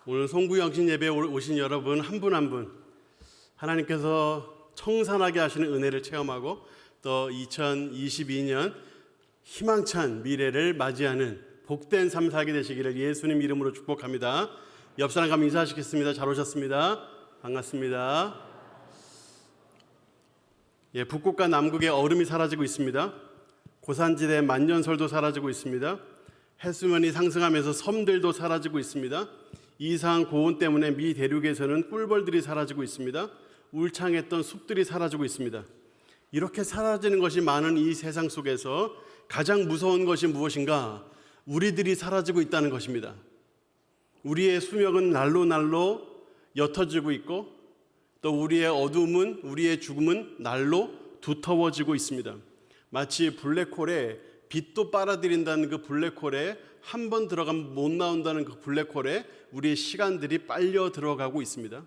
오늘 송구영신 예배에 오신 여러분 한 분 한 분 하나님께서 청산하게 하시는 은혜를 체험하고 또 2022년 희망찬 미래를 맞이하는 복된 삶 살게 되시기를 예수님 이름으로 축복합니다. 옆 사람 가면 인사하시겠습니다. 잘 오셨습니다. 반갑습니다. 북극과 남극의 얼음이 사라지고 있습니다. 고산지대 만년설도 사라지고 있습니다. 해수면이 상승하면서 섬들도 사라지고 있습니다. 이상 고온 때문에 미 대륙에서는 꿀벌들이 사라지고 있습니다. 울창했던 숲들이 사라지고 있습니다. 이렇게 사라지는 것이 많은 이 세상 속에서 가장 무서운 것이 무엇인가? 우리들이 사라지고 있다는 것입니다. 우리의 수명은 날로 날로 옅어지고 있고 또 우리의 어두움은, 우리의 죽음은 날로 두터워지고 있습니다. 마치 블랙홀에 빛도 빨아들인다는 그 블랙홀에 한 번 들어가면 못 나온다는 그 블랙홀에 우리의 시간들이 빨려 들어가고 있습니다.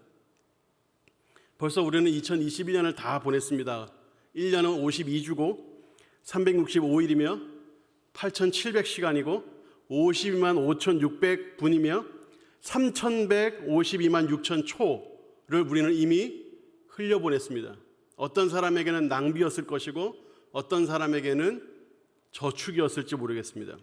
벌써 우리는 2022년을 다 보냈습니다. 1년은 52주고 365일이며 8,700시간이고 52만 5,600분이며 3,152만 6천 초를 우리는 이미 흘려보냈습니다. 어떤 사람에게는 낭비였을 것이고 어떤 사람에게는 저축이었을지 모르겠습니다.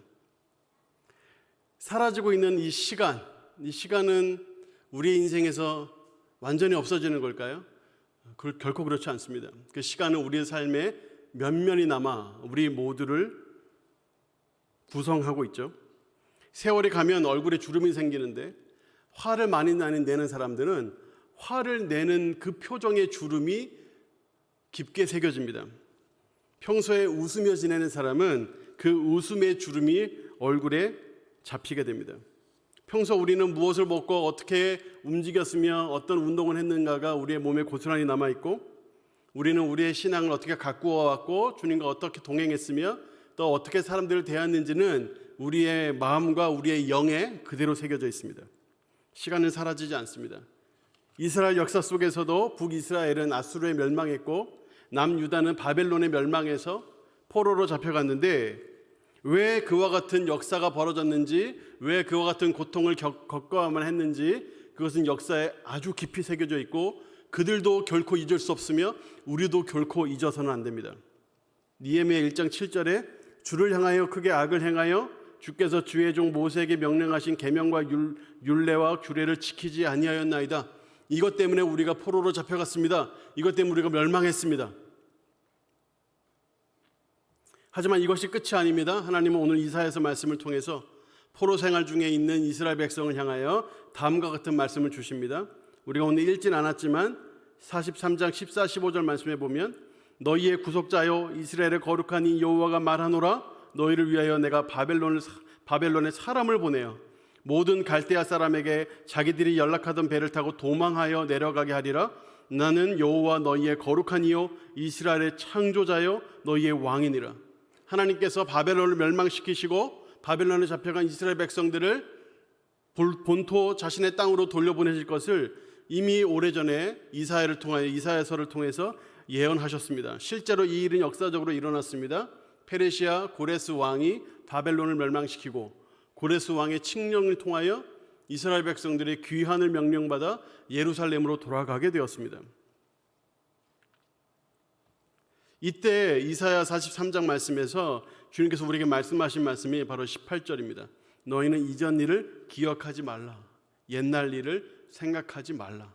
사라지고 있는 이 시간은 우리 인생에서 완전히 없어지는 걸까요? 결코 그렇지 않습니다. 그 시간은 우리의 삶에 면면이 남아 우리 모두를 구성하고 있죠. 세월이 가면 얼굴에 주름이 생기는데 화를 많이 내는 사람들은 화를 내는 그 표정의 주름이 깊게 새겨집니다. 평소에 웃으며 지내는 사람은 그 웃음의 주름이 얼굴에 잡히게 됩니다. 평소 우리는 무엇을 먹고 어떻게 움직였으며 어떤 운동을 했는가가 우리의 몸에 고스란히 남아있고 우리는 우리의 신앙을 어떻게 가꾸어 왔고 주님과 어떻게 동행했으며 또 어떻게 사람들을 대했는지는 우리의 마음과 우리의 영에 그대로 새겨져 있습니다. 시간은 사라지지 않습니다. 이스라엘 역사 속에서도 북이스라엘은 아수르에 멸망했고 남유다는 바벨론에 멸망해서 포로로 잡혀갔는데 왜 그와 같은 역사가 벌어졌는지, 왜 그와 같은 고통을 겪어야만 했는지 그것은 역사에 아주 깊이 새겨져 있고 그들도 결코 잊을 수 없으며 우리도 결코 잊어서는 안 됩니다. 니에미야 1장 7절에 주를 향하여 크게 악을 행하여 주께서 주의 종 모세에게 명령하신 계명과 율례와 규례를 지키지 아니하였나이다. 이것 때문에 우리가 포로로 잡혀갔습니다. 이것 때문에 우리가 멸망했습니다. 하지만 이것이 끝이 아닙니다. 하나님은 오늘 이사야서 말씀을 통해서 포로 생활 중에 있는 이스라엘 백성을 향하여 다음과 같은 말씀을 주십니다. 우리가 오늘 읽진 않았지만 43장 14, 15절 말씀에 보면 너희의 구속자여 이스라엘의 거룩한 이 여호와가 말하노라 너희를 위하여 내가 바벨론에 사람을 보내어 모든 갈대아 사람에게 자기들이 연락하던 배를 타고 도망하여 내려가게 하리라. 나는 여호와 너희의 거룩한 이요 이스라엘의 창조자여 너희의 왕이니라. 하나님께서 바벨론을 멸망시키시고 바벨론에 잡혀간 이스라엘 백성들을 본토 자신의 땅으로 돌려보내실 것을 이미 오래전에 이사야서를 통해서 예언하셨습니다. 실제로 이 일은 역사적으로 일어났습니다. 페르시아 고레스 왕이 바벨론을 멸망시키고 고레스 왕의 칙령을 통하여 이스라엘 백성들이 귀환을 명령받아 예루살렘으로 돌아가게 되었습니다. 이때 이사야 43장 말씀에서 주님께서 우리에게 말씀하신 말씀이 바로 18절입니다. 너희는 이전 일을 기억하지 말라. 옛날 일을 생각하지 말라.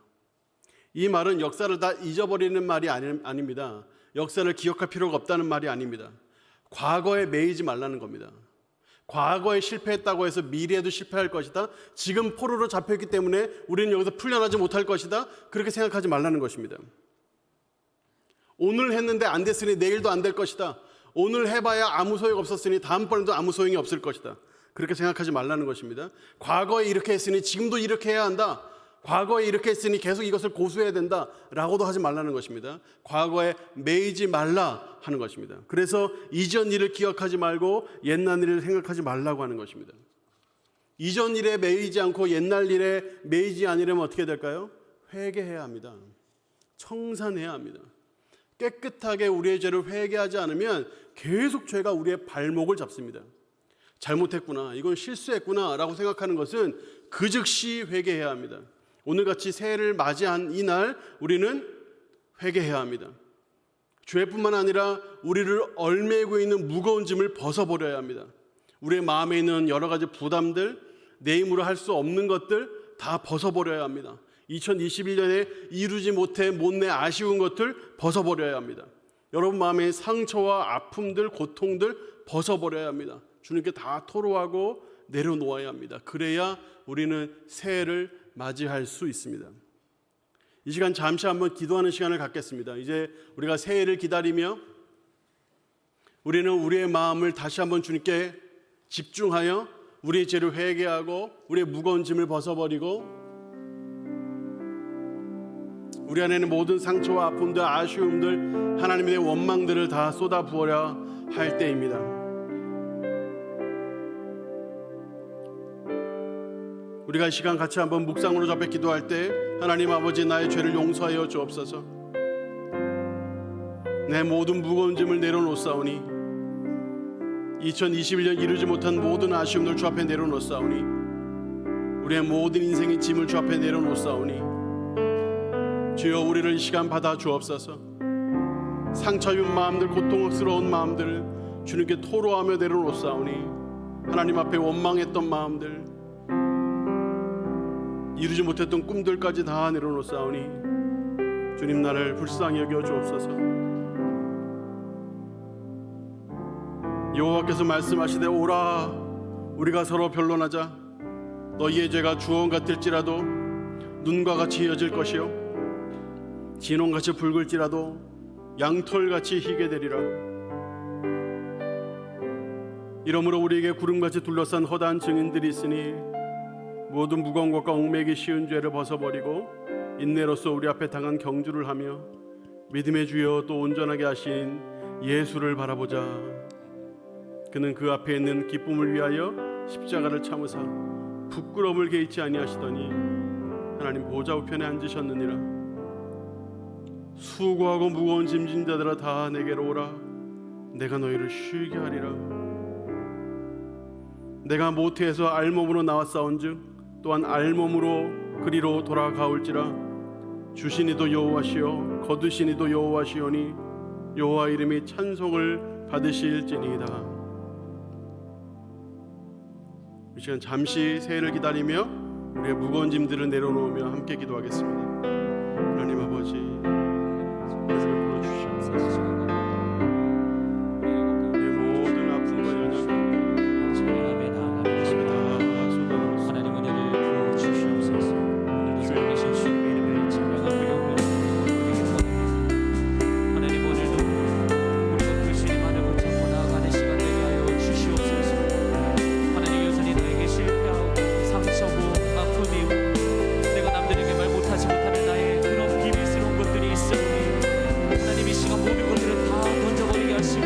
이 말은 역사를 다 잊어버리는 말이 아닙니다. 역사를 기억할 필요가 없다는 말이 아닙니다. 과거에 매이지 말라는 겁니다. 과거에 실패했다고 해서 미래에도 실패할 것이다. 지금 포로로 잡혀있기 때문에 우리는 여기서 풀려나지 못할 것이다. 그렇게 생각하지 말라는 것입니다. 오늘 했는데 안 됐으니 내일도 안 될 것이다. 오늘 해봐야 아무 소용 없었으니 다음번에도 아무 소용이 없을 것이다. 그렇게 생각하지 말라는 것입니다. 과거에 이렇게 했으니 지금도 이렇게 해야 한다. 과거에 이렇게 했으니 계속 이것을 고수해야 된다 라고도 하지 말라는 것입니다. 과거에 매이지 말라 하는 것입니다. 그래서 이전 일을 기억하지 말고 옛날 일을 생각하지 말라고 하는 것입니다. 이전 일에 매이지 않고 옛날 일에 매이지 않으려면 어떻게 될까요? 회개해야 합니다. 청산해야 합니다. 깨끗하게 우리의 죄를 회개하지 않으면 계속 죄가 우리의 발목을 잡습니다. 잘못했구나, 이건 실수했구나 라고 생각하는 것은 그 즉시 회개해야 합니다. 오늘같이 새해를 맞이한 이날 우리는 회개해야 합니다. 죄뿐만 아니라 우리를 얽매이고 있는 무거운 짐을 벗어버려야 합니다. 우리의 마음에 있는 여러 가지 부담들, 내 힘으로 할 수 없는 것들 다 벗어버려야 합니다. 2021년에 이루지 못내 아쉬운 것들 벗어버려야 합니다. 여러분 마음의 상처와 아픔들, 고통들 벗어버려야 합니다. 주님께 다 토로하고 내려놓아야 합니다. 그래야 우리는 새해를 맞이할 수 있습니다. 이 시간 잠시 한번 기도하는 시간을 갖겠습니다. 이제 우리가 새해를 기다리며 우리는 우리의 마음을 다시 한번 주님께 집중하여 우리의 죄를 회개하고 우리의 무거운 짐을 벗어버리고 우리 안에 있는 모든 상처와 아픔들, 아쉬움들, 하나님의 원망들을 다 쏟아부어야 할 때입니다. 우리가 이 시간 같이 한번 묵상으로 잡혀 기도할 때 하나님 아버지 나의 죄를 용서하여 주옵소서. 내 모든 무거운 짐을 내려놓사오니 2021년 이루지 못한 모든 아쉬움을 주 앞에 내려놓사오니 우리의 모든 인생의 짐을 주 앞에 내려놓사오니 주여 우리를 이 시간 받아 주옵소서. 상처 입은 마음들, 고통스러운 마음들을 주님께 토로하며 내려놓사오니 하나님 앞에 원망했던 마음들, 이루지 못했던 꿈들까지 다 내려놓사오니 주님 나를 불쌍히 여겨 주옵소서. 여호와께서 말씀하시되 오라 우리가 서로 변론하자. 너희의 죄가 주홍 같을지라도 눈과 같이 이어질 것이요 진홍같이 붉을지라도 양털같이 희게 되리라. 이러므로 우리에게 구름같이 둘러싼 허다한 증인들이 있으니 모든 무거운 것과 얽매이기 쉬운 죄를 벗어버리고 인내로서 우리 앞에 당한 경주를 하며 믿음의 주여 또 온전하게 하신 예수를 바라보자. 그는 그 앞에 있는 기쁨을 위하여 십자가를 참으사 부끄러움을 개의치 아니하시더니 하나님 보좌 우편에 앉으셨느니라. 수고하고 무거운 짐진 자들아 다 내게로 오라. 내가 너희를 쉬게 하리라. 내가 모태에서 알몸으로 나왔사온즉 또한 알몸으로 그리로 돌아가올지라. 주신 이도 여호와시요 거두신 이도 여호와시오니 여호와 이름이 찬송을 받으실지니이다. 이 시간 잠시 새해를 기다리며 우리의 무거운 짐들을 내려놓으며 함께 기도하겠습니다. 하나님 아버지 말씀을 보여주시옵소서. 우리의 모든 아픔과 연약함 찬양하며 나아가겠습니다. 하나님 은혜를 부어 주시옵소서. 오늘도 살아계신 주님의 이름을 찬양하며 영광드리기 원합니다. 하나님 오늘도 우리가 불신의 만을 붙잡고 나아가는 시간 되게 하여 주시옵소서. 하나님 여전히 나에게 실패하고 상처고 아픔이고 내가 남들에게 말 못하지 못하는 나의 그런 비밀스러운 것들이 있으니 하나님 이 시간 모든 것들을 다 던져버리게 하시고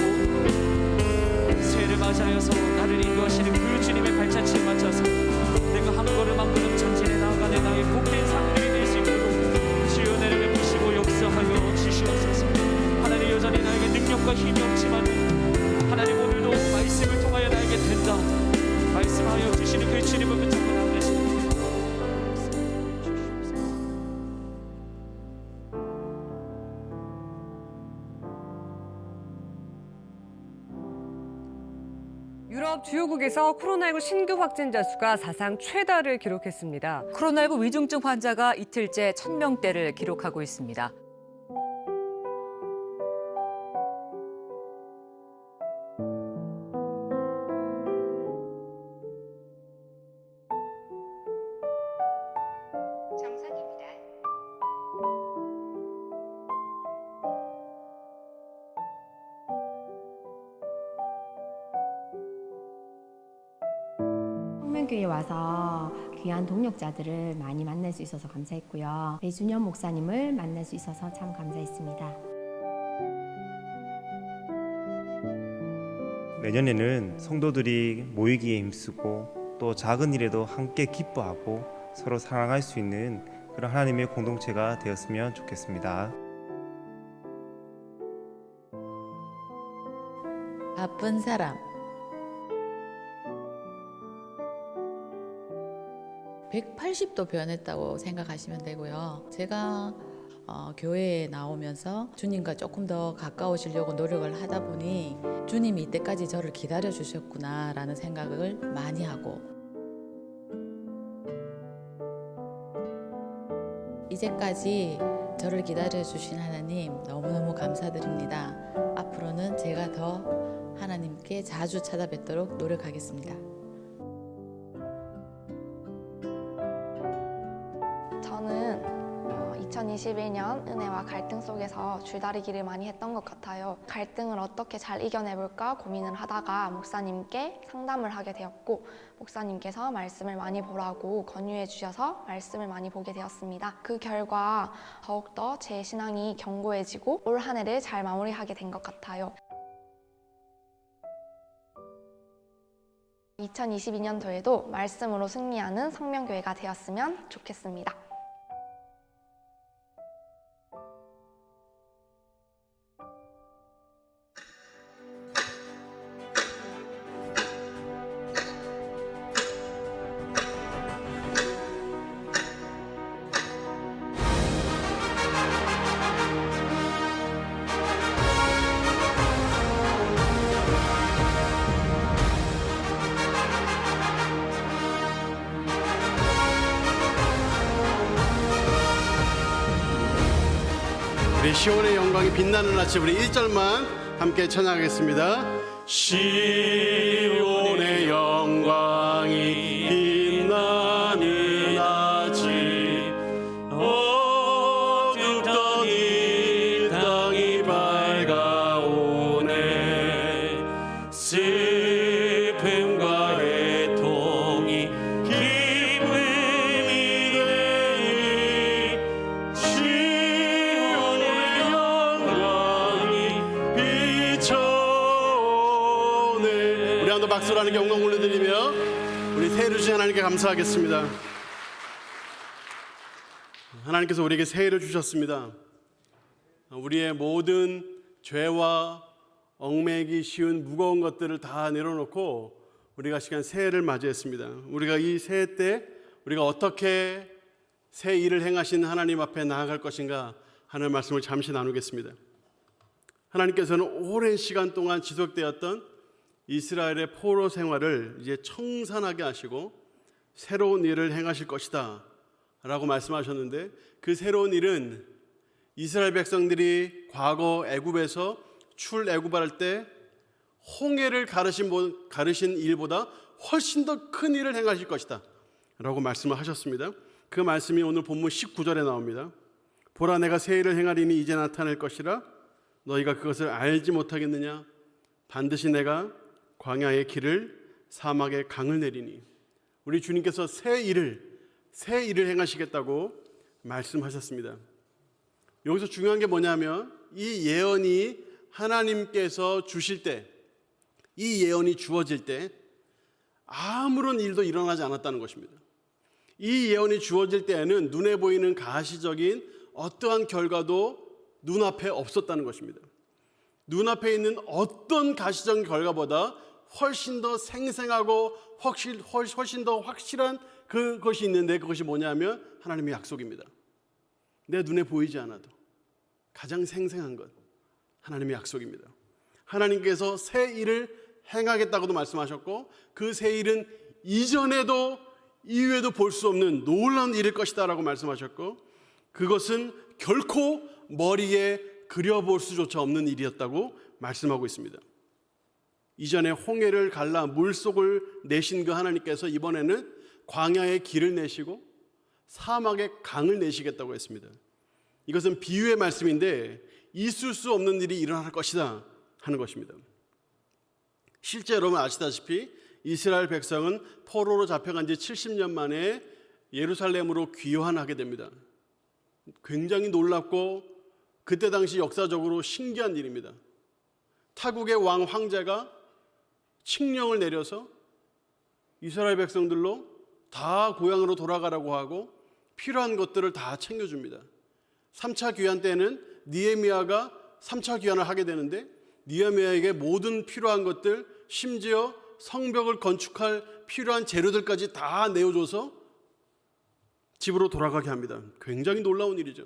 새해를 맞이하여서 나를 인도하시는 그 주님의 발자취에 맞춰서 내가 한 걸음 한 걸음 전진해 나아가는 나의 복된 삶들이 될 수 있도록 주여 나를 베푸시고 역사하여 주시옵소서. 하나님 여전히 나에게 능력과 힘이 없지만 하나님 오늘도 말씀을 통하여 나에게 된다 말씀하여 주시는 그 주님을 붙잡고 나아가시는 유럽 주요국에서 코로나19 신규 확진자 수가 사상 최다를 기록했습니다. 코로나19 위중증 환자가 이틀째 1,000명대를 기록하고 있습니다. 정상입니다. 성면교회에 와서 귀한 동역자들을 많이 만날 수 있어서 감사했고요. 배준현 목사님을 만날 수 있어서 참 감사했습니다. 내년에는 성도들이 모이기에 힘쓰고 또 작은 일에도 함께 기뻐하고 서로 사랑할 수 있는 그런 하나님의 공동체가 되었으면 좋겠습니다. 바쁜 사람 180도 변했다고 생각하시면 되고요. 제가 교회에 나오면서 주님과 조금 더 가까워지려고 노력을 하다 보니 주님이 이때까지 저를 기다려 주셨구나라는 생각을 많이 하고, 이제까지 저를 기다려 주신 하나님 너무너무 감사드립니다. 앞으로는 제가 더 하나님께 자주 찾아뵙도록 노력하겠습니다. 저는 2021년 은혜와 갈등 속에서 줄다리기를 많이 했던 것 같아요. 갈등을 어떻게 잘 이겨내볼까 고민을 하다가 목사님께 상담을 하게 되었고, 목사님께서 말씀을 많이 보라고 권유해 주셔서 말씀을 많이 보게 되었습니다. 그 결과 더욱더 제 신앙이 견고해지고 올 한 해를 잘 마무리하게 된 것 같아요. 2022년도에도 말씀으로 승리하는 성명교회가 되었으면 좋겠습니다. 우리 시온의 영광이 빛나는 아침, 우리 1절만 함께 찬양하겠습니다. 시온의 영광이 빛나는 아침, 어둡던 이 땅이 밝아오네. 슬픔과 애통이 기쁨이 되니 시온의 영광이 비춰오네. 우리 한번 박수로 하는 영광 올려드리며 우리 새해를 주신 하나님께 감사하겠습니다. 하나님께서 우리에게 새해를 주셨습니다. 우리의 모든 죄와 얽매이기 쉬운 무거운 것들을 다 내려놓고 우리가 시간 새해를 맞이했습니다. 우리가 이 새해 때 우리가 어떻게 새 일을 행하신 하나님 앞에 나아갈 것인가 하는 말씀을 잠시 나누겠습니다. 하나님께서는 오랜 시간 동안 지속되었던 이스라엘의 포로 생활을 이제 청산하게 하시고 새로운 일을 행하실 것이다 라고 말씀하셨는데, 그 새로운 일은 이스라엘 백성들이 과거 애굽에서 출애굽할 때 홍해를 가르신 일보다 훨씬 더 큰 일을 행하실 것이다 라고 말씀을 하셨습니다. 그 말씀이 오늘 본문 19절에 나옵니다. 보라, 내가 새 일을 행하리니 이제 나타날 것이라 너희가 그것을 알지 못하겠느냐. 반드시 내가 광야의 길을 사막의 강을 내리니. 우리 주님께서 새 일을 행하시겠다고 말씀하셨습니다. 여기서 중요한 게 뭐냐면, 이 예언이 하나님께서 주실 때, 이 예언이 주어질 때 아무런 일도 일어나지 않았다는 것입니다. 이 예언이 주어질 때에는 눈에 보이는 가시적인 어떠한 결과도 눈앞에 없었다는 것입니다. 눈앞에 있는 어떤 가시적인 결과보다 훨씬 더 생생하고 훨씬 더 확실한 그것이 있는데, 그것이 뭐냐면 하나님의 약속입니다. 내 눈에 보이지 않아도 가장 생생한 것, 하나님의 약속입니다. 하나님께서 새 일을 행하겠다고도 말씀하셨고, 그 새 일은 이전에도 이후에도 볼 수 없는 놀라운 일일 것이다 라고 말씀하셨고, 그것은 결코 머리에 그려볼 수조차 없는 일이었다고 말씀하고 있습니다. 이전에 홍해를 갈라 물속을 내신 그 하나님께서 이번에는 광야의 길을 내시고 사막의 강을 내시겠다고 했습니다. 이것은 비유의 말씀인데 있을 수 없는 일이 일어날 것이다 하는 것입니다. 실제 여러분 아시다시피 이스라엘 백성은 포로로 잡혀간 지 70년 만에 예루살렘으로 귀환하게 됩니다. 굉장히 놀랍고 그때 당시 역사적으로 신기한 일입니다. 타국의 왕 황제가 칙령을 내려서 이스라엘 백성들로 다 고향으로 돌아가라고 하고 필요한 것들을 다 챙겨줍니다. 3차 귀환 때는 느헤미야가 3차 귀환을 하게 되는데, 느헤미야에게 모든 필요한 것들, 심지어 성벽을 건축할 필요한 재료들까지 다 내어줘서 집으로 돌아가게 합니다. 굉장히 놀라운 일이죠.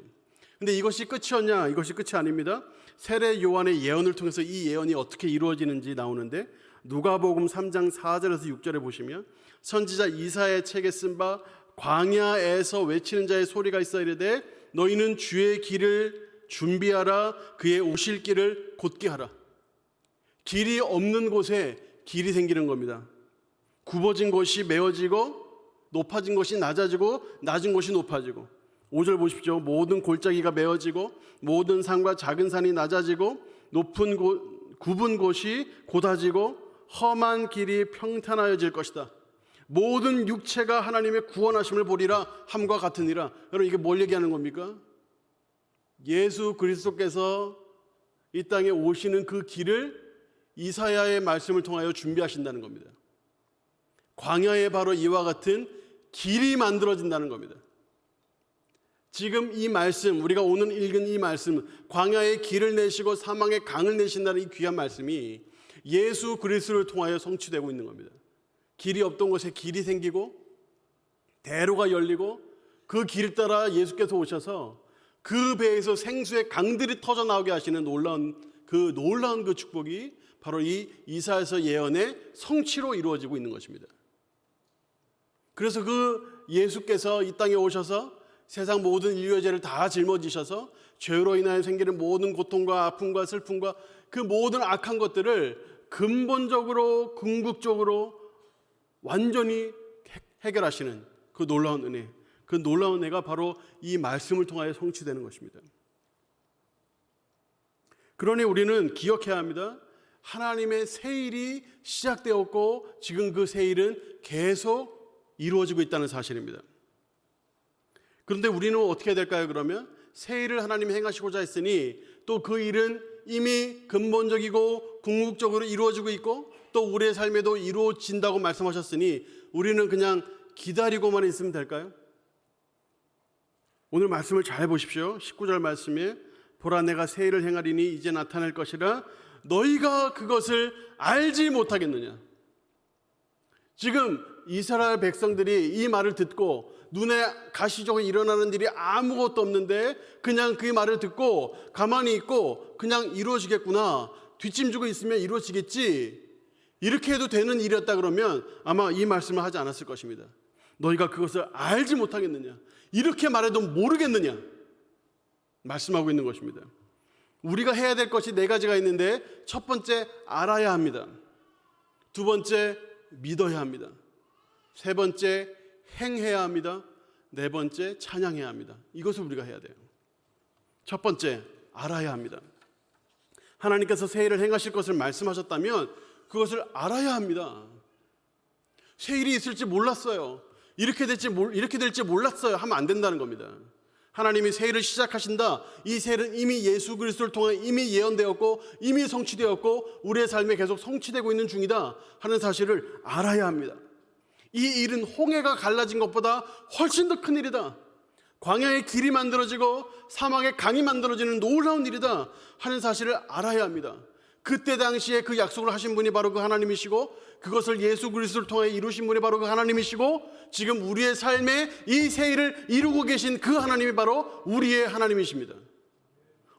근데 이것이 끝이었냐? 이것이 끝이 아닙니다. 세례 요한의 예언을 통해서 이 예언이 어떻게 이루어지는지 나오는데 누가복음 3장 4절에서 6절에 보시면 선지자 이사야의 책에 쓴 바 광야에서 외치는 자의 소리가 있어 이르되 너희는 주의 길을 준비하라 그의 오실 길을 곧게 하라. 길이 없는 곳에 길이 생기는 겁니다. 굽어진 곳이 메어지고 높아진 곳이 낮아지고 낮은 곳이 높아지고 5절 보십시오. 모든 골짜기가 메어지고 모든 산과 작은 산이 낮아지고 높은 굽은 곳이 곧아지고 험한 길이 평탄하여질 것이다. 모든 육체가 하나님의 구원하심을 보리라 함과 같으니라. 여러분 이게 뭘 얘기하는 겁니까? 예수 그리스도께서 이 땅에 오시는 그 길을 이사야의 말씀을 통하여 준비하신다는 겁니다. 광야에 바로 이와 같은 길이 만들어진다는 겁니다. 지금 이 말씀, 우리가 오늘 읽은 이 말씀, 광야의 길을 내시고 사망의 강을 내신다는 이 귀한 말씀이 예수 그리스도를 통하여 성취되고 있는 겁니다. 길이 없던 곳에 길이 생기고 대로가 열리고 그 길 따라 예수께서 오셔서 그 배에서 생수의 강들이 터져 나오게 하시는 놀라운 그 축복이 바로 이 이사야서 예언의 성취로 이루어지고 있는 것입니다. 그래서 그 예수께서 이 땅에 오셔서 세상 모든 인류의 죄를 다 짊어지셔서 죄로 인하여 생기는 모든 고통과 아픔과 슬픔과 그 모든 악한 것들을 근본적으로 궁극적으로 완전히 해결하시는 그 놀라운 은혜, 그 놀라운 은혜가 바로 이 말씀을 통하여 성취되는 것입니다. 그러니 우리는 기억해야 합니다. 하나님의 새일이 시작되었고 지금 그 새 일은 계속 이루어지고 있다는 사실입니다. 그런데 우리는 어떻게 해야 될까요? 그러면 새 일을 하나님이 행하시고자 했으니 또 그 일은 이미 근본적이고 궁극적으로 이루어지고 있고 또 우리의 삶에도 이루어진다고 말씀하셨으니 우리는 그냥 기다리고만 있으면 될까요? 오늘 말씀을 잘 보십시오. 19절 말씀에 보라 내가 새 일을 행하리니 이제 나타날 것이라 너희가 그것을 알지 못하겠느냐. 지금 이스라엘 백성들이 이 말을 듣고 눈에 가시적으로 일어나는 일이 아무것도 없는데 그냥 그 말을 듣고 가만히 있고 그냥 이루어지겠구나, 뒷짐지고 있으면 이루어지겠지, 이렇게 해도 되는 일이었다 그러면 아마 이 말씀을 하지 않았을 것입니다. 너희가 그것을 알지 못하겠느냐, 이렇게 말해도 모르겠느냐 말씀하고 있는 것입니다. 우리가 해야 될 것이 네 가지가 있는데 첫 번째 알아야 합니다. 두 번째 믿어야 합니다. 세 번째 행해야 합니다. 네 번째 찬양해야 합니다. 이것을 우리가 해야 돼요. 첫 번째 알아야 합니다. 하나님께서 새 일을 행하실 것을 말씀하셨다면 그것을 알아야 합니다. 새 일이 있을지 몰랐어요, 이렇게 될지 몰랐어요 하면 안 된다는 겁니다. 하나님이 새 일을 시작하신다, 이 새 일은 이미 예수 그리스도를 통해 이미 예언되었고 이미 성취되었고 우리의 삶에 계속 성취되고 있는 중이다 하는 사실을 알아야 합니다. 이 일은 홍해가 갈라진 것보다 훨씬 더 큰 일이다, 광야의 길이 만들어지고 사막의 강이 만들어지는 놀라운 일이다 하는 사실을 알아야 합니다. 그때 당시에 그 약속을 하신 분이 바로 그 하나님이시고 그것을 예수 그리스도를 통해 이루신 분이 바로 그 하나님이시고 지금 우리의 삶에 이 새 일을 이루고 계신 그 하나님이 바로 우리의 하나님이십니다.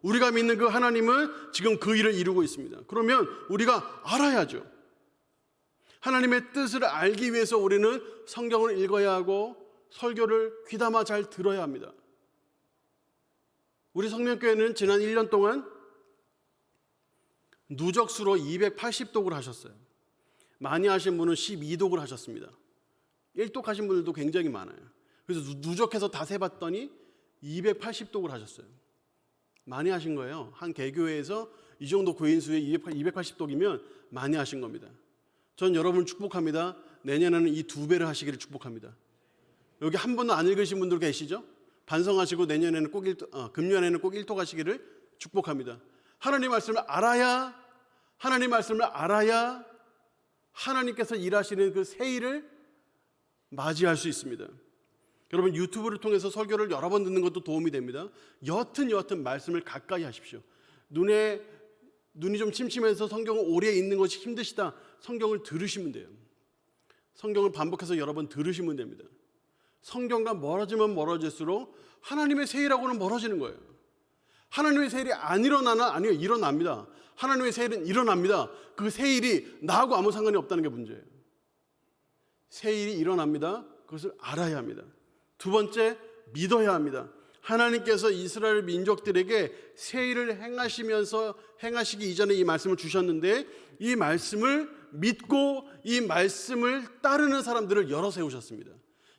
우리가 믿는 그 하나님은 지금 그 일을 이루고 있습니다. 그러면 우리가 알아야죠. 하나님의 뜻을 알기 위해서 우리는 성경을 읽어야 하고 설교를 귀담아 잘 들어야 합니다. 우리 성명교회는 지난 1년 동안 누적수로 280독을 하셨어요. 많이 하신 분은 12독을 하셨습니다. 1독 하신 분들도 굉장히 많아요. 그래서 누적해서 다 세봤더니 280독을 하셨어요. 많이 하신 거예요. 한 개교회에서 이 정도 교인 수에 280독이면 많이 하신 겁니다. 전 여러분을 축복합니다. 내년에는 이 2배를 하시기를 축복합니다. 여기 한 번도 안 읽으신 분들 계시죠? 반성하시고 내년에는 꼭 금년에는 꼭 1독 하시기를 축복합니다. 하나님 말씀을 알아야 하나님께서 일하시는 그 새 일을 맞이할 수 있습니다. 여러분 유튜브를 통해서 설교를 여러 번 듣는 것도 도움이 됩니다. 여튼 말씀을 가까이 하십시오. 눈이 좀 침침해서 성경을 오래 읽는 것이 힘드시다, 성경을 들으시면 돼요. 성경을 반복해서 여러 번 들으시면 됩니다. 성경과 멀어지면 멀어질수록 하나님의 새 일하고는 멀어지는 거예요. 하나님의 새 일이 안 일어나나? 아니요, 일어납니다. 하나님의 새 일은 일어납니다. 그 새 일이 나하고 아무 상관이 없다는 게 문제예요. 새 일이 일어납니다. 그것을 알아야 합니다. 두 번째, 믿어야 합니다. 하나님께서 이스라엘 민족들에게 새 일을 행하시기 이전에 이 말씀을 주셨는데, 이 말씀을 믿고 이 말씀을 따르는 사람들을 열어 세우셨습니다.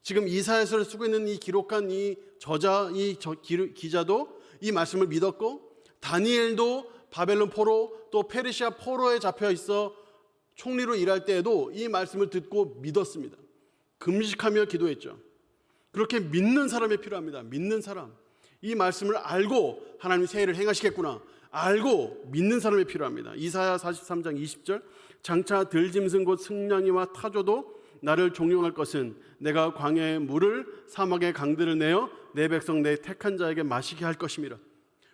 지금 이사야서를 쓰고 있는 이 기록한 이 저자, 기자도 이 말씀을 믿었고, 다니엘도 바벨론 포로 또 페르시아 포로에 잡혀 있어 총리로 일할 때에도 이 말씀을 듣고 믿었습니다. 금식하며 기도했죠. 그렇게 믿는 사람이 필요합니다. 믿는 사람. 이 말씀을 알고 하나님이 새 일을 행하시겠구나 알고 믿는 사람이 필요합니다. 이사야 43장 20절, 장차 들짐승 곧 승냥이와 타조도 나를 종용할 것은 내가 광야의 물을 사막의 강들을 내어 내 백성 내 택한 자에게 마시게 할 것임이라.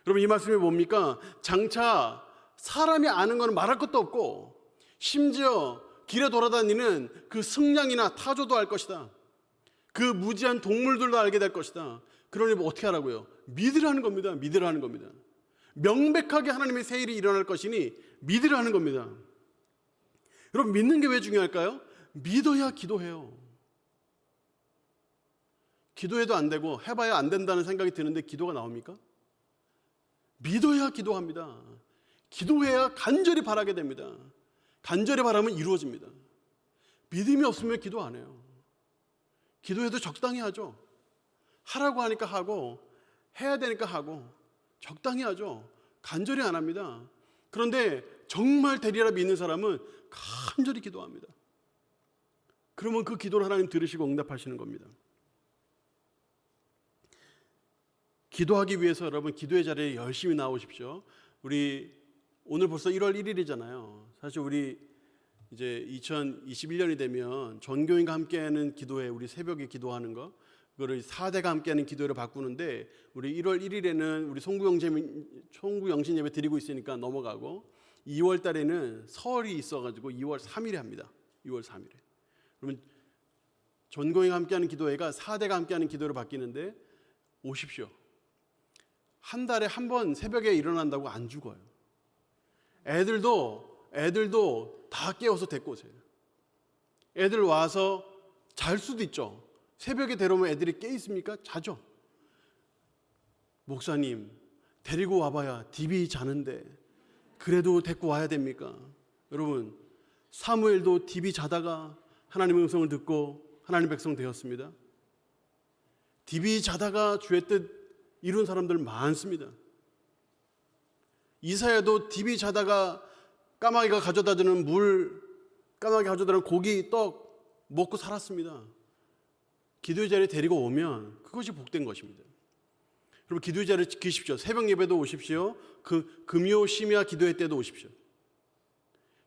여러분, 이 말씀이 뭡니까? 장차 사람이 아는 것은 말할 것도 없고, 심지어 길에 돌아다니는 그 승냥이나 타조도 알 것이다. 그 무지한 동물들도 알게 될 것이다. 그러니 뭐 어떻게 하라고요? 믿으라는 겁니다. 믿으라는 겁니다. 명백하게 하나님의 새 일이 일어날 것이니 믿으라는 겁니다. 여러분, 믿는 게 왜 중요할까요? 믿어야 기도해요. 기도해도 안 되고 해봐야 안 된다는 생각이 드는데 기도가 나옵니까? 믿어야 기도합니다. 기도해야 간절히 바라게 됩니다. 간절히 바라면 이루어집니다. 믿음이 없으면 기도 안 해요. 기도해도 적당히 하죠. 하라고 하니까 하고, 해야 되니까 하고, 적당히 하죠. 간절히 안 합니다. 그런데 정말 되리라 믿는 사람은 간절히 기도합니다. 그러면 그 기도를 하나님 들으시고 응답하시는 겁니다. 기도하기 위해서 여러분 기도의 자리에 열심히 나오십시오. 우리 오늘 벌써 1월 1일이잖아요. 사실 우리 이제 2021년이 되면 전교인과 함께하는 기도회, 우리 새벽에 기도하는 거, 그거를 4대가 함께하는 기도회로 바꾸는데, 우리 1월 1일에는 우리 송구영신 예배 드리고 있으니까 넘어가고, 2월 달에는 설이 있어가지고 2월 3일에 합니다. 2월 3일에. 그러면 전교인과 함께하는 기도회가 4대가 함께하는 기도회로 바뀌는데 오십시오. 한 달에 한 번 새벽에 일어난다고 안 죽어요. 애들도 다 깨워서 데리고 오세요. 애들 와서 잘 수도 있죠. 새벽에 데려오면 애들이 깨 있습니까? 자죠. 목사님, 데리고 와봐야 DB 자는데 그래도 데리고 와야 됩니까? 여러분, 사무엘도 DB 자다가 하나님의 음성을 듣고 하나님 백성 되었습니다. DB 자다가 주의 뜻 이룬 사람들 많습니다. 이사야도 DB 자다가 까마귀가 가져다주는 물, 까마귀가 가져다주는 고기, 떡 먹고 살았습니다. 기도의 자리에 데리고 오면 그것이 복된 것입니다. 여러분, 기도의 자리를 지키십시오. 새벽 예배도 오십시오. 그 금요 심야 기도회 때도 오십시오.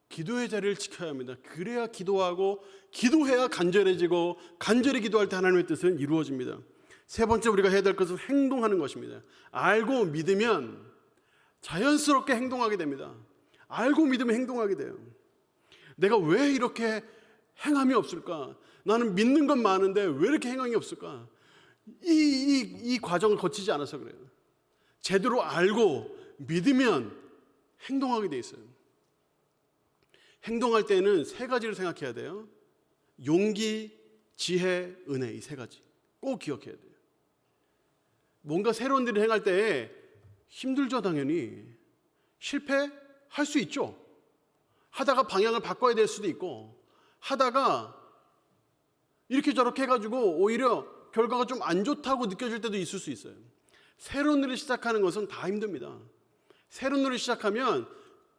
기도의 자리를 지켜야 합니다. 그래야 기도하고, 기도해야 간절해지고, 간절히 기도할 때 하나님의 뜻은 이루어집니다. 세 번째 우리가 해야 될 것은 행동하는 것입니다. 알고 믿으면 자연스럽게 행동하게 됩니다. 알고 믿으면 행동하게 돼요. 내가 왜 이렇게 행함이 없을까? 나는 믿는 건 많은데 왜 이렇게 행함이 없을까? 이 과정을 거치지 않아서 그래요. 제대로 알고 믿으면 행동하게 돼 있어요. 행동할 때는 세 가지를 생각해야 돼요. 용기, 지혜, 은혜, 이 세 가지 꼭 기억해야 돼요. 뭔가 새로운 일을 행할 때 힘들죠, 당연히. 실패할 수 있죠. 하다가 방향을 바꿔야 될 수도 있고, 하다가 이렇게 저렇게 해가지고 오히려 결과가 좀 안 좋다고 느껴질 때도 있을 수 있어요. 새로운 일을 시작하는 것은 다 힘듭니다. 새로운 일을 시작하면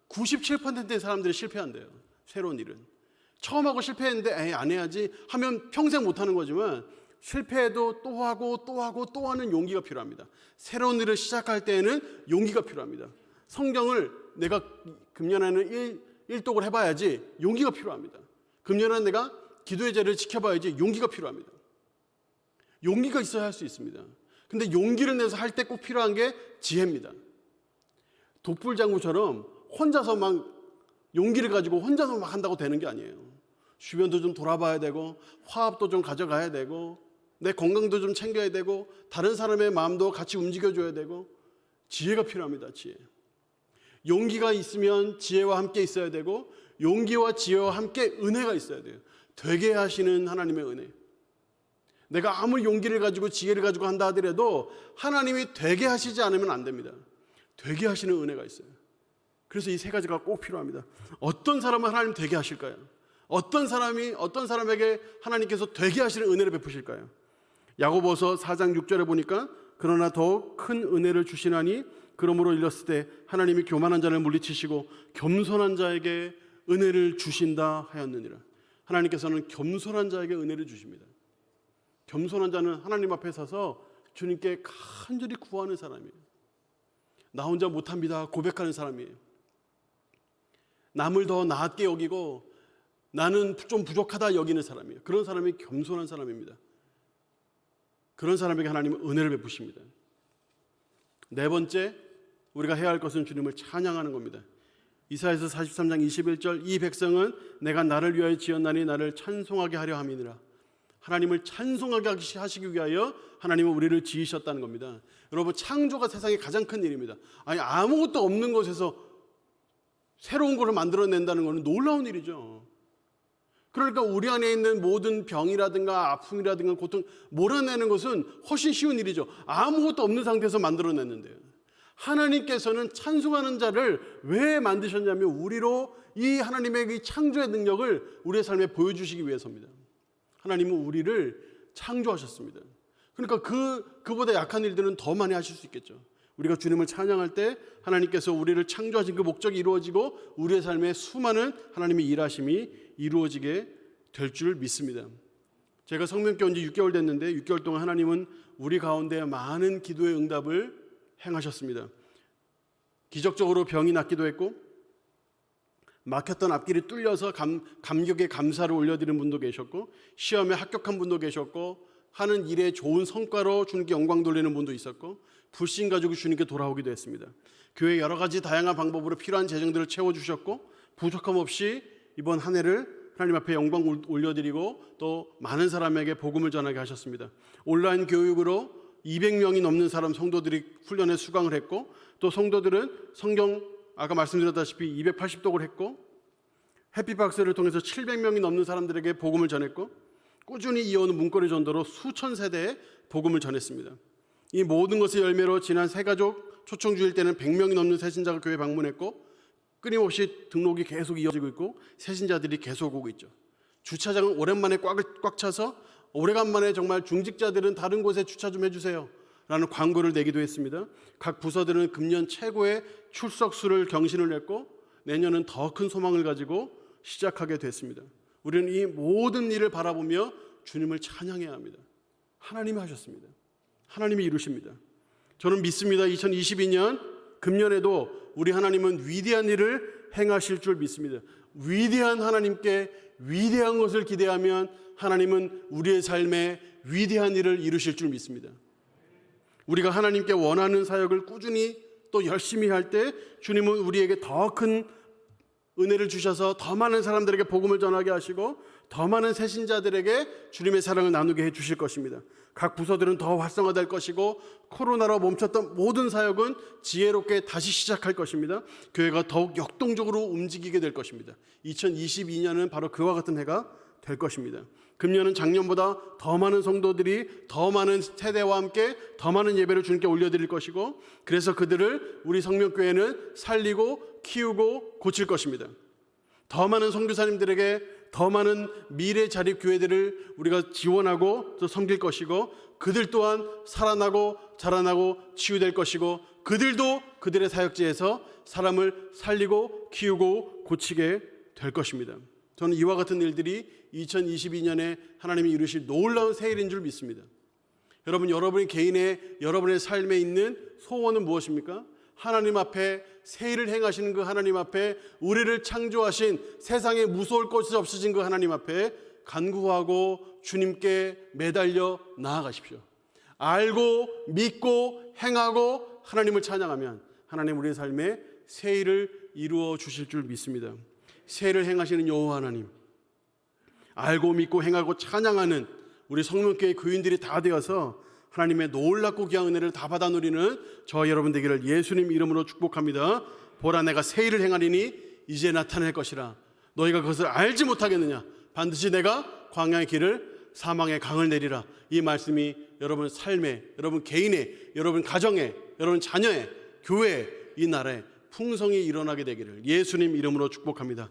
97%의 사람들이 실패한대요. 새로운 일은. 처음 하고 실패했는데 에이, 안 해야지 하면 평생 못하는 거지만, 실패해도 또 하고 또 하고 또 하는 용기가 필요합니다. 새로운 일을 시작할 때에는 용기가 필요합니다. 성경을 내가 금년에는 일독을 해봐야지 용기가 필요합니다. 금년에는 내가 기도의 자리를 지켜봐야지 용기가 필요합니다. 용기가 있어야 할 수 있습니다. 근데 용기를 내서 할 때 꼭 필요한 게 지혜입니다. 독불장구처럼 혼자서 막 용기를 가지고 혼자서 막 한다고 되는 게 아니에요. 주변도 좀 돌아봐야 되고, 화합도 좀 가져가야 되고, 내 건강도 좀 챙겨야 되고 다른 사람의 마음도 같이 움직여줘야 되고 지혜가 필요합니다. 지혜. 용기가 있으면 지혜와 함께 있어야 되고 용기와 지혜와 함께 은혜가 있어야 돼요. 되게 하시는 하나님의 은혜. 내가 아무리 용기를 가지고 지혜를 가지고 한다 하더라도 하나님이 되게 하시지 않으면 안 됩니다. 되게 하시는 은혜가 있어요. 그래서 이 세 가지가 꼭 필요합니다. 어떤 사람은 하나님 되게 하실까요? 어떤 사람에게 하나님께서 되게 하시는 은혜를 베푸실까요? 야고보서 4장 6절에 보니까 그러나 더욱 큰 은혜를 주시나니 그러므로 일렀을 때 하나님이 교만한 자를 물리치시고 겸손한 자에게 은혜를 주신다 하였느니라. 하나님께서는 겸손한 자에게 은혜를 주십니다. 겸손한 자는 하나님 앞에 서서 주님께 간절히 구하는 사람이에요. 나 혼자 못합니다 고백하는 사람이에요. 남을 더 나았게 여기고 나는 좀 부족하다 여기는 사람이에요. 그런 사람이 겸손한 사람입니다. 그런 사람에게 하나님은 은혜를 베푸십니다. 네 번째, 우리가 해야 할 것은 주님을 찬양하는 겁니다. 이사야서 43장 21절 이 백성은 내가 나를 위하여 지었나니 나를 찬송하게 하려 함이니라. 하나님을 찬송하게 하시기 위하여 하나님은 우리를 지으셨다는 겁니다. 여러분, 창조가 세상의 가장 큰 일입니다. 아니, 아무것도 없는 곳에서 새로운 것을 만들어낸다는 것은 놀라운 일이죠. 그러니까 우리 안에 있는 모든 병이라든가 아픔이라든가 고통 몰아내는 것은 훨씬 쉬운 일이죠. 아무것도 없는 상태에서 만들어냈는데요. 하나님께서는 찬송하는 자를 왜 만드셨냐면 우리로 이 하나님의 이 창조의 능력을 우리의 삶에 보여주시기 위해서입니다. 하나님은 우리를 창조하셨습니다. 그러니까 그보다 약한 일들은 더 많이 하실 수 있겠죠. 우리가 주님을 찬양할 때 하나님께서 우리를 창조하신 그 목적이 이루어지고 우리의 삶에 수많은 하나님의 일하심이 이루어지게 될 줄 믿습니다. 제가 성명교회 온 지 6개월 됐는데 6개월 동안 하나님은 우리 가운데 많은 기도의 응답을 행하셨습니다. 기적적으로 병이 낫기도 했고 막혔던 앞길이 뚫려서 감격의 감사를 올려드리는 분도 계셨고 시험에 합격한 분도 계셨고 하는 일에 좋은 성과로 주님께 영광 돌리는 분도 있었고 불신 가지고 주님께 돌아오기도 했습니다. 교회 여러 가지 다양한 방법으로 필요한 재정들을 채워주셨고 부족함 없이 이번 한 해를 하나님 앞에 영광 올려드리고 또 많은 사람에게 복음을 전하게 하셨습니다. 온라인 교육으로 200명이 넘는 성도들이 훈련에 수강을 했고 또 성도들은 성경 아까 말씀드렸다시피 280독을 했고 해피박스를 통해서 700명이 넘는 사람들에게 복음을 전했고 꾸준히 이어오는 문고리 전도로 수천 세대에 복음을 전했습니다. 이 모든 것의 열매로 지난 새가족 초청주일 때는 100명이 넘는 새신자가 교회 방문했고 끊임없이 등록이 계속 이어지고 있고 새신자들이 계속 오고 있죠. 주차장은 오랜만에 꽉 차서 오래간만에 정말 중직자들은 다른 곳에 주차 좀 해주세요 라는 광고를 내기도 했습니다. 각 부서들은 금년 최고의 출석수를 경신을 했고 내년은 더 큰 소망을 가지고 시작하게 됐습니다. 우리는 이 모든 일을 바라보며 주님을 찬양해야 합니다. 하나님이 하셨습니다. 하나님이 이루십니다. 저는 믿습니다. 2022년 금년에도 우리 하나님은 위대한 일을 행하실 줄 믿습니다. 위대한 하나님께 위대한 것을 기대하면 하나님은 우리의 삶에 위대한 일을 이루실 줄 믿습니다. 우리가 하나님께 원하는 사역을 꾸준히 또 열심히 할 때 주님은 우리에게 더 큰 은혜를 주셔서 더 많은 사람들에게 복음을 전하게 하시고 더 많은 새신자들에게 주님의 사랑을 나누게 해 주실 것입니다. 각 부서들은 더 활성화될 것이고 코로나로 멈췄던 모든 사역은 지혜롭게 다시 시작할 것입니다. 교회가 더욱 역동적으로 움직이게 될 것입니다. 2022년은 바로 그와 같은 해가 될 것입니다. 금년은 작년보다 더 많은 성도들이 더 많은 세대와 함께 더 많은 예배를 주님께 올려드릴 것이고 그래서 그들을 우리 성명교회는 살리고 키우고 고칠 것입니다. 더 많은 선교사님들에게 더 많은 미래 자립 교회들을 우리가 지원하고 또 섬길 것이고 그들 또한 살아나고 자라나고 치유될 것이고 그들도 그들의 사역지에서 사람을 살리고 키우고 고치게 될 것입니다. 저는 이와 같은 일들이 2022년에 하나님이 이루실 놀라운 새해인 줄 믿습니다. 여러분, 여러분의 개인의 여러분의 삶에 있는 소원은 무엇입니까? 하나님 앞에 새해를 행하시는 그 하나님 앞에 우리를 창조하신 세상에 무서울 것이 없으신 그 하나님 앞에 간구하고 주님께 매달려 나아가십시오. 알고 믿고 행하고 하나님을 찬양하면 하나님 우리의 삶에 새해를 이루어 주실 줄 믿습니다. 새해를 행하시는 여호와 하나님, 알고 믿고 행하고 찬양하는 우리 성명교회 교인들이 다 되어서 하나님의 놀랍고 귀한 은혜를 다 받아 누리는 저와 여러분 되기를 예수님 이름으로 축복합니다. 보라, 내가 새 일을 행하리니 이제 나타날 것이라. 너희가 그것을 알지 못하겠느냐? 반드시 내가 광야의 길을, 사망의 강을 내리라. 이 말씀이 여러분 삶에, 여러분 개인의, 여러분 가정에, 여러분 자녀의, 교회에, 이 나라에 풍성히 일어나게 되기를 예수님 이름으로 축복합니다.